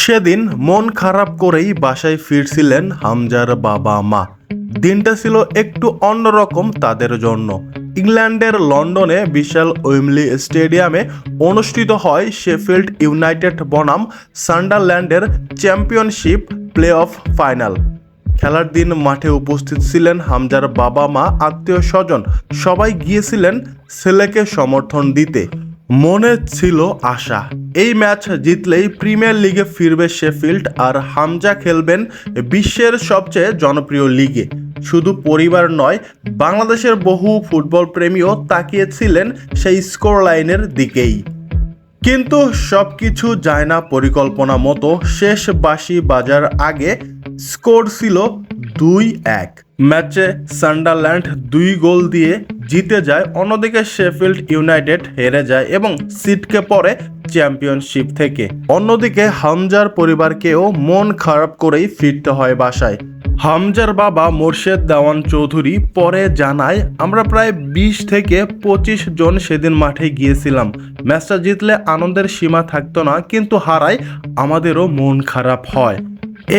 সেদিন মন খারাপ করেই বাসায় ফিরছিলেন হামজার বাবা মা। দিনটা ছিল একটু অন্যরকম তাদের জন্য। ইংল্যান্ডের লন্ডনে বিশাল ওয়েমলি স্টেডিয়ামে অনুষ্ঠিত হয় শেফিল্ড ইউনাইটেড বনাম সান্ডারল্যান্ডের চ্যাম্পিয়নশিপ প্লে অফ ফাইনাল। খেলার দিন মাঠে উপস্থিত ছিলেন হামজার বাবা মা, আত্মীয় স্বজন সবাই গিয়েছিলেন ছেলেকে সমর্থন দিতে। মনে ছিল আশা, এই ম্যাচ জিতলেই প্রিমিয়ার লিগে ফিরবে শেফিল্ড আর হামজা খেলবেন বিশ্বের সবচেয়ে জনপ্রিয় লিগে। শুধু পরিবার নয়, বাংলাদেশের বহু ফুটবল প্রেমীও তাকিয়েছিলেন সেই স্কোর লাইনের দিকেই। কিন্তু সবকিছু যায় না পরিকল্পনা মতো। শেষ বাঁশি বাজার আগে স্কোর ছিল 2-1। ম্যাচে সান্ডারল্যান্ড 2 গোল দিয়ে জিতে যায়, অন্যদিকে শেফিল্ড ইউনাইটেড হেরে যায় এবং ছিটকে পড়ে চ্যাম্পিয়নশিপ থেকে। অন্যদিকে হামজার পরিবারকেও মন খারাপ করেই ফিরতে হয় বাসায়। হামজার বাবা মোর্শেদ দেওয়ান চৌধুরী পরে জানায়, আমরা প্রায় 20 থেকে 25 জন সেদিন মাঠে গিয়েছিলাম। ম্যাচটা জিতলে আনন্দের সীমা থাকতো না, কিন্তু হারায় আমাদেরও মন খারাপ হয়।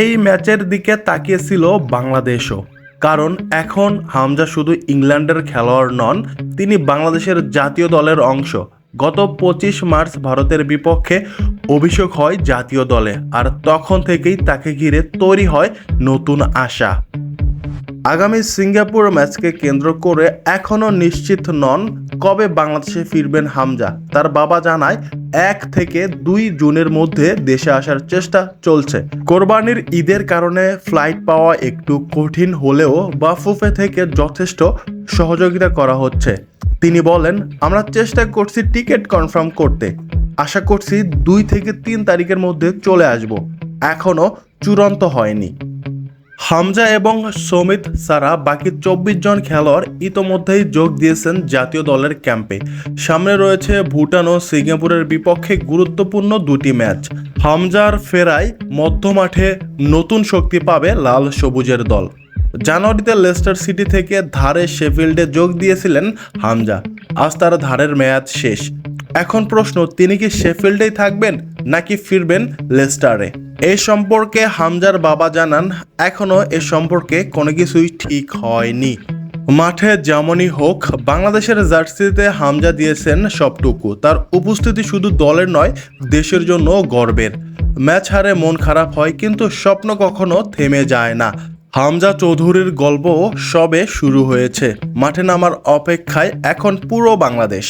এই ম্যাচের দিকে তাকিয়েছিল বাংলাদেশও, কারণ এখন হামজা শুধু ইংল্যান্ডের খেলোয়াড় নন, তিনি বাংলাদেশের জাতীয় দলের অংশ। গত 25 মার্চ ভারতের বিপক্ষে অভিষেক হয় জাতীয় দলে, আর তখন থেকেই তাকে ঘিরে তৈরি হয় নতুন আশা। আগামী সিঙ্গাপুর ম্যাচকে কেন্দ্র করে এখনও নিশ্চিত নন কবে বাংলাদেশে ফিরবেন হামজা। তার বাবা জানায়, 1 থেকে 2 জুনের মধ্যে দেশে আসার চেষ্টা চলছে। কোরবানির ঈদের কারণে ফ্লাইট পাওয়া একটু কঠিন হলেও বাফুফে থেকে যথেষ্ট সহযোগিতা করা হচ্ছে। তিনি বলেন, আমরা চেষ্টা করছি টিকিট কনফার্ম করতে, আশা করছি 2 থেকে 3 তারিখের মধ্যে চলে আসব। এখনও চূড়ান্ত হয়নি। হামজা এবং সমিত ছাড়া বাকি 24 জন খেলোয়াড় ইতোমধ্যেই যোগ দিয়েছেন জাতীয় দলের ক্যাম্পে। সামনে রয়েছে ভুটান ও সিঙ্গাপুরের বিপক্ষে গুরুত্বপূর্ণ 2টি ম্যাচ। হামজার ফেরায় মধ্যমাঠে নতুন শক্তি পাবে লাল সবুজের দল। জানুয়ারিতে লেস্টার সিটি থেকে ধারে শেফিল্ডে যোগ দিয়েছিলেন হামজা। আজ তার ধারের মেয়াদ শেষ। এখন প্রশ্ন, তিনি কি শেফিল্ডেই থাকবেন নাকি ফিরবেন লেস্টারে? এই সম্পর্কে হামজার বাবা জানান, এখনও এ সম্পর্কে কোনো কিছুই ঠিক হয়নি। মাঠে যেমনই হোক, বাংলাদেশের জার্সিতে হামজা দিয়েছেন সবটুকু। তার উপস্থিতি শুধু দলের নয়, দেশের জন্য গর্বের। ম্যাচ হারে মন খারাপ হয়, কিন্তু স্বপ্ন কখনো থেমে যায় না। হামজা চৌধুরীর গল্প সবে শুরু হয়েছে। মাঠে নামার অপেক্ষায় এখন পুরো বাংলাদেশ।